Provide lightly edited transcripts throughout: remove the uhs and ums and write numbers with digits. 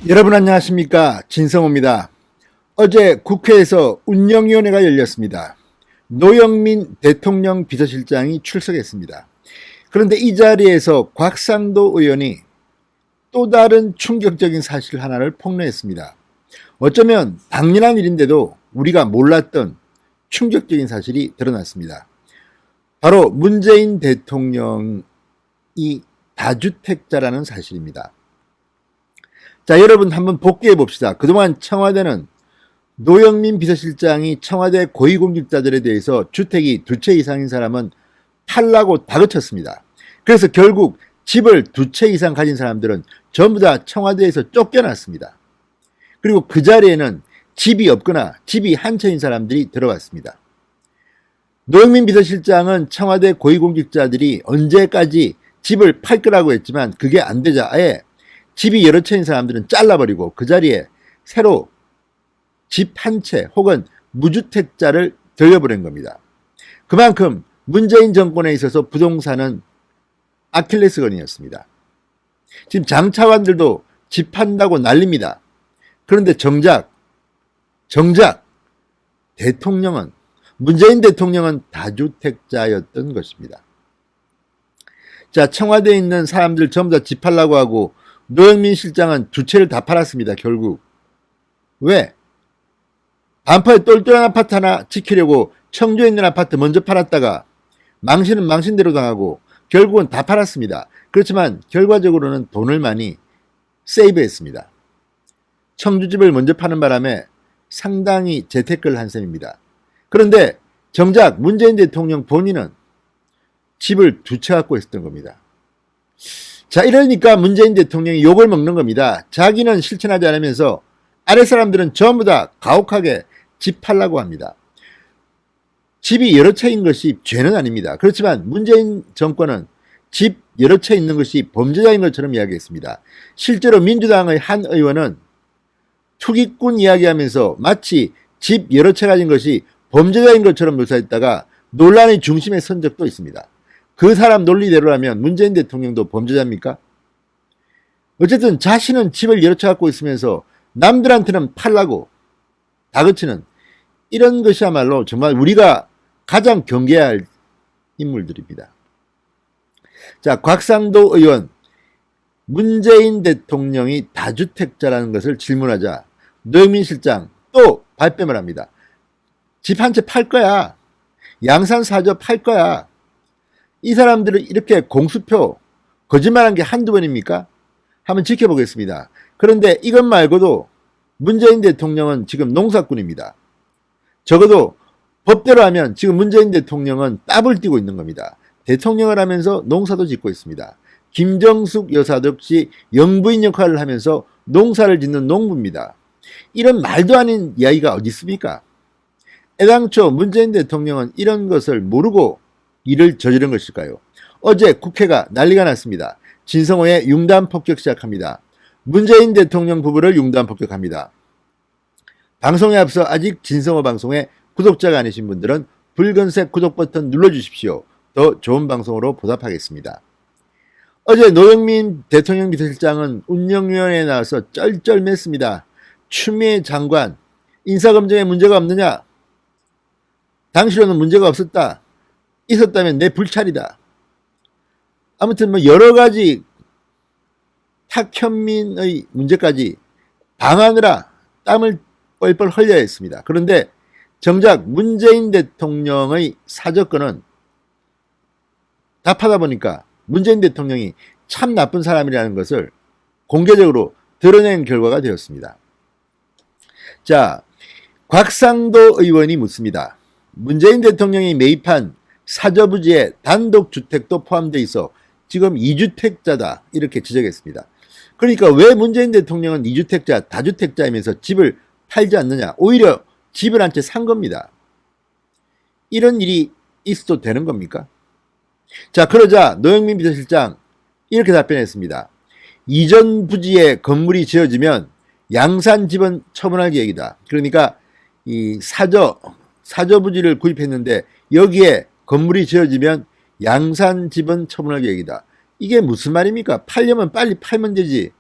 여러분 안녕하십니까, 진성호입니다. 어제 국회에서 운영위원회가 열렸습니다. 노영민 대통령 비서실장이 출석했습니다. 그런데 이 자리에서 곽상도 의원이 또 다른 충격적인 사실 하나를 폭로했습니다. 어쩌면 당연한 일인데도 우리가 몰랐던 충격적인 사실이 드러났습니다. 바로 문재인 대통령이 다주택자라는 사실입니다. 자, 여러분 한번 복귀해 봅시다. 그동안 청와대는 노영민 비서실장이 청와대 고위공직자들에 대해서 주택이 2채 이상인 사람은 팔라고 다그쳤습니다. 그래서 결국 집을 2채 이상 가진 사람들은 전부 다 청와대에서 쫓겨났습니다. 그리고 그 자리에는 집이 없거나 집이 한 채인 사람들이 들어왔습니다. 노영민 비서실장은 청와대 고위공직자들이 언제까지 집을 팔 거라고 했지만 그게 안 되자 아예 집이 여러 채인 사람들은 잘라버리고 그 자리에 새로 집 한 채 혹은 무주택자를 들여보낸 겁니다. 그만큼 문재인 정권에 있어서 부동산은 아킬레스건이었습니다. 지금 장차관들도 집 판다고 난립니다. 그런데 정작 문재인 대통령은 다주택자였던 것입니다. 자, 청와대에 있는 사람들 전부 다 집 팔라고 하고 노영민 실장은 2채를 다 팔았습니다. 결국 왜? 반포에 똘똘한 아파트 하나 지키려고 청주에 있는 아파트 먼저 팔았다가 망신은 망신대로 당하고 결국은 다 팔았습니다. 그렇지만 결과적으로는 돈을 많이 세이브했습니다. 청주집을 먼저 파는 바람에 상당히 재테크를 한 셈입니다. 그런데 정작 문재인 대통령 본인은 집을 2채 갖고 있었던 겁니다. 자, 이러니까 문재인 대통령이 욕을 먹는 겁니다. 자기는 실천하지 않으면서 아래 사람들은 전부 다 가혹하게 집 팔라고 합니다. 집이 여러 채인 것이 죄는 아닙니다. 그렇지만 문재인 정권은 집 여러 채 있는 것이 범죄자인 것처럼 이야기했습니다. 실제로 민주당의 한 의원은 투기꾼 이야기하면서 마치 집 여러 채 가진 것이 범죄자인 것처럼 묘사했다가 논란의 중심에 선 적도 있습니다. 그 사람 논리대로라면 문재인 대통령도 범죄자입니까? 어쨌든 자신은 집을 여러 채 갖고 있으면서 남들한테는 팔라고 다그치는 이런 것이야말로 정말 우리가 가장 경계해야 할 인물들입니다. 자, 곽상도 의원, 문재인 대통령이 다주택자라는 것을 질문하자 노영민 실장 또 발뺌을 합니다. 집 한 채 팔 거야. 양산 사저 팔 거야. 이 사람들은 이렇게 공수표 거짓말한 게 한두 번입니까? 한번 지켜보겠습니다. 그런데 이것 말고도 문재인 대통령은 지금 농사꾼입니다. 적어도 법대로 하면 지금 문재인 대통령은 땀을 띠고 있는 겁니다. 대통령을 하면서 농사도 짓고 있습니다. 김정숙 여사도 역시 영부인 역할을 하면서 농사를 짓는 농부입니다. 이런 말도 아닌 이야기가 어디 있습니까? 애당초 문재인 대통령은 이런 것을 모르고 일을 저지른 것일까요? 어제 국회가 난리가 났습니다. 진성호의 융단 폭격 시작합니다. 문재인 대통령 부부를 융단 폭격합니다. 방송에 앞서 아직 진성호 방송에 구독자가 아니신 분들은 붉은색 구독 버튼 눌러주십시오. 더 좋은 방송으로 보답하겠습니다. 어제 노영민 대통령 비서실장은 운영위원회에 나와서 쩔쩔맸습니다. 추미애 장관, 인사검증에 문제가 없느냐? 당시로는 문제가 없었다. 있었다면 내 불찰이다. 아무튼 뭐 여러 가지 탁현민의 문제까지 방하느라 땀을 뻘뻘 흘려야 했습니다. 그런데 정작 문재인 대통령의 사저건은 답하다 보니까 문재인 대통령이 참 나쁜 사람이라는 것을 공개적으로 드러낸 결과가 되었습니다. 자, 곽상도 의원이 묻습니다. 문재인 대통령이 매입한 사저부지에 단독주택도 포함되어 있어 지금 2주택자다 이렇게 지적했습니다. 그러니까 왜 문재인 대통령은 2주택자, 다주택자이면서 집을 팔지 않느냐? 오히려 집을 한 채 산 겁니다. 이런 일이 있어도 되는 겁니까? 자, 그러자 노영민 비서실장 이렇게 답변했습니다. 이전 부지에 건물이 지어지면 양산 집은 처분할 계획이다. 그러니까 이 사저 부지를 구입했는데 여기에 건물이 지어지면 양산 집은 처분할 계획이다. 이게 무슨 말입니까? 팔려면 빨리 팔면 되지.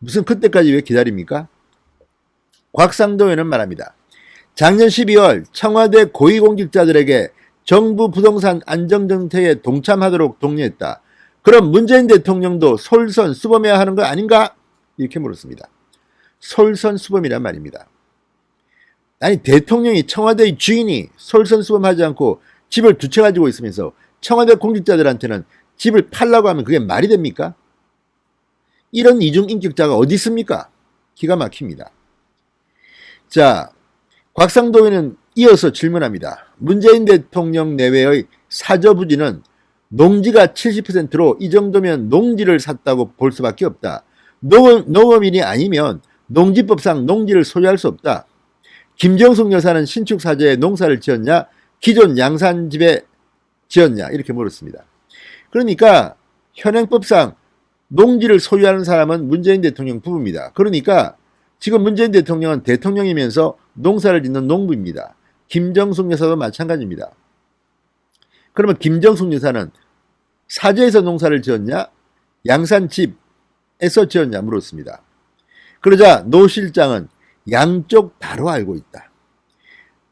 무슨 그때까지 왜 기다립니까? 곽상도 의원은 말합니다. 작년 12월 청와대 고위공직자들에게 정부 부동산 안정정책에 동참하도록 독려했다. 그럼 문재인 대통령도 솔선수범해야 하는 거 아닌가? 이렇게 물었습니다. 솔선수범이란 말입니다. 아니, 대통령이 청와대의 주인이 솔선수범하지 않고 집을 두 채 가지고 있으면서 청와대 공직자들한테는 집을 팔라고 하면 그게 말이 됩니까? 이런 이중인격자가 어디 있습니까? 기가 막힙니다. 자, 곽상도 의원은 이어서 질문합니다. 문재인 대통령 내외의 사저부지는 농지가 70%로 이 정도면 농지를 샀다고 볼 수밖에 없다. 농업인이 아니면 농지법상 농지를 소유할 수 없다. 김정숙 여사는 신축 사저에 농사를 지었냐? 기존 양산집에 지었냐? 이렇게 물었습니다. 그러니까 현행법상 농지를 소유하는 사람은 문재인 대통령 부부입니다. 그러니까 지금 문재인 대통령은 대통령이면서 농사를 짓는 농부입니다. 김정숙 여사도 마찬가지입니다. 그러면 김정숙 여사는 사저에서 농사를 지었냐? 양산집에서 지었냐? 물었습니다. 그러자 노 실장은 양쪽 다로 알고 있다.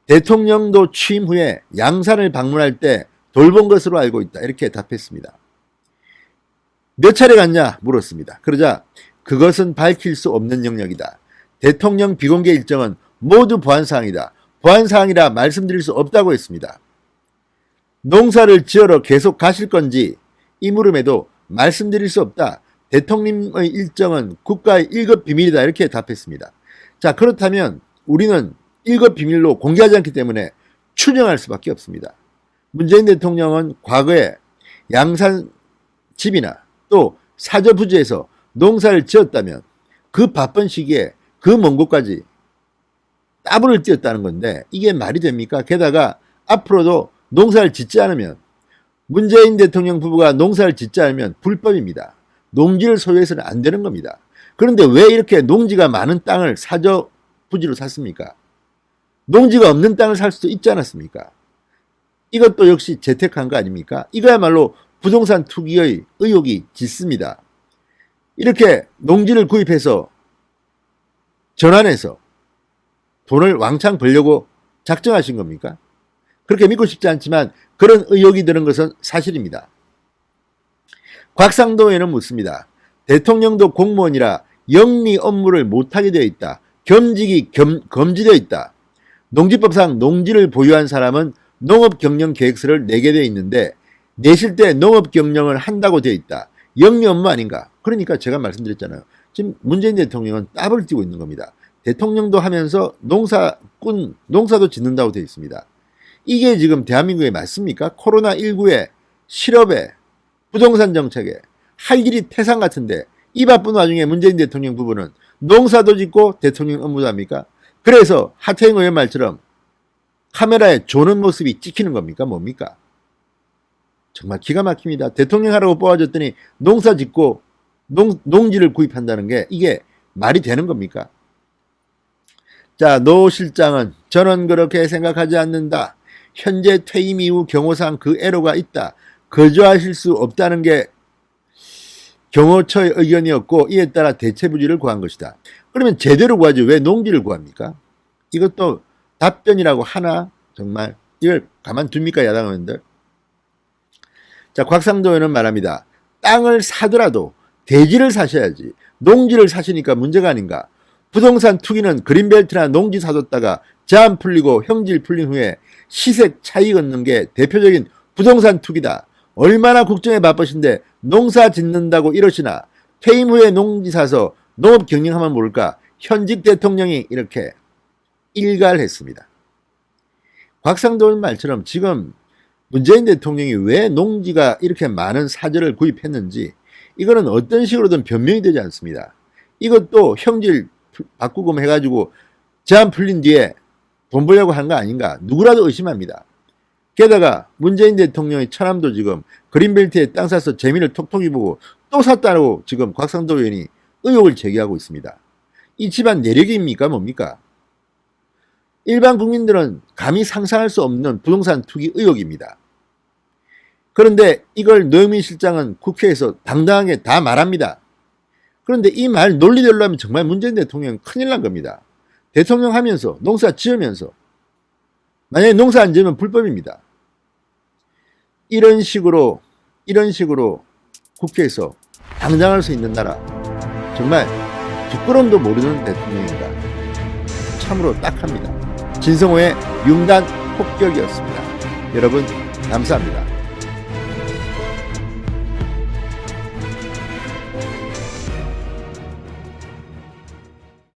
대통령도 취임 후에 양산을 방문할 때 돌본 것으로 알고 있다. 이렇게 답했습니다. 몇 차례 갔냐? 물었습니다. 그러자 그것은 밝힐 수 없는 영역이다. 대통령 비공개 일정은 모두 보안사항이다. 보안사항이라 말씀드릴 수 없다고 했습니다. 농사를 지으러 계속 가실 건지 이 물음에도 말씀드릴 수 없다. 대통령의 일정은 국가의 1급 비밀이다. 이렇게 답했습니다. 자, 그렇다면 우리는 1급 비밀로 공개하지 않기 때문에 추정할 수밖에 없습니다. 문재인 대통령은 과거에 양산집이나 또 사저부지에서 농사를 지었다면 그 바쁜 시기에 그 먼 곳까지 따블을 띄었다는 건데 이게 말이 됩니까? 게다가 앞으로도 농사를 짓지 않으면 문재인 대통령 부부가 농사를 짓지 않으면 불법입니다. 농지를 소유해서는 안 되는 겁니다. 그런데 왜 이렇게 농지가 많은 땅을 사저부지로 샀습니까? 농지가 없는 땅을 살 수도 있지 않았습니까? 이것도 역시 재테크한 거 아닙니까? 이거야말로 부동산 투기의 의혹이 짙습니다. 이렇게 농지를 구입해서 전환해서 돈을 왕창 벌려고 작정하신 겁니까? 그렇게 믿고 싶지 않지만 그런 의혹이 드는 것은 사실입니다. 곽상도 의원은 묻습니다. 대통령도 공무원이라 영리 업무를 못하게 되어 있다. 겸직이 금지되어 있다. 농지법상 농지를 보유한 사람은 농업경영계획서를 내게 되어 있는데 내실 때 농업경영을 한다고 되어 있다. 영리 업무 아닌가? 그러니까 제가 말씀드렸잖아요. 지금 문재인 대통령은 따블을 띄고 있는 겁니다. 대통령도 하면서 농사도 짓는다고 되어 있습니다. 이게 지금 대한민국에 맞습니까? 코로나19에 실업에 부동산 정책에 할 일이 태산 같은데 이 바쁜 와중에 문재인 대통령 부부는 농사도 짓고 대통령 업무도 합니까? 그래서 하태영 의원 말처럼 카메라에 조는 모습이 찍히는 겁니까? 뭡니까? 정말 기가 막힙니다. 대통령 하라고 뽑아줬더니 농사 짓고 농지를 구입한다는 게 이게 말이 되는 겁니까? 자, 노 실장은 저는 그렇게 생각하지 않는다. 현재 퇴임 이후 경호상 그 애로가 있다. 거주하실 수 없다는 게 경호처의 의견이었고 이에 따라 대체부지를 구한 것이다. 그러면 제대로 구하지 왜 농지를 구합니까? 이것도 답변이라고 하나? 정말 이걸 가만둡니까 야당 의원들? 자, 곽상도 의원은 말합니다. 땅을 사더라도 대지를 사셔야지 농지를 사시니까 문제가 아닌가. 부동산 투기는 그린벨트나 농지 사뒀다가 제한 풀리고 형질 풀린 후에 시세 차익 얻는 게 대표적인 부동산 투기다. 얼마나 국정에 바쁘신데 농사 짓는다고 이러시나. 퇴임 후에 농지 사서 농업 경영하면 모를까. 현직 대통령이 이렇게 일갈했습니다. 곽상도 말처럼 지금 문재인 대통령이 왜 농지가 이렇게 많은 사저를 구입했는지 이거는 어떤 식으로든 변명이 되지 않습니다. 이것도 형질 바꾸고 해가지고 제한 풀린 뒤에 돈 벌려고 한 거 아닌가 누구라도 의심합니다. 게다가 문재인 대통령의 처남도 지금 그린벨트에 땅 사서 재미를 톡톡히 보고 또 샀다고 지금 곽상도 의원이 의혹을 제기하고 있습니다. 이 집안 내력입니까 뭡니까? 일반 국민들은 감히 상상할 수 없는 부동산 투기 의혹입니다. 그런데 이걸 노영민 실장은 국회에서 당당하게 다 말합니다. 그런데 이 말 논리대로 하면 정말 문재인 대통령 큰일 난 겁니다. 대통령 하면서 농사 지으면서 만약에 농사 안 지으면 불법입니다. 이런 식으로 국회에서 당장할 수 있는 나라, 정말 부끄럼도 모르는 대통령인가, 참으로 딱합니다. 진성호의 융단 폭격이었습니다. 여러분 감사합니다.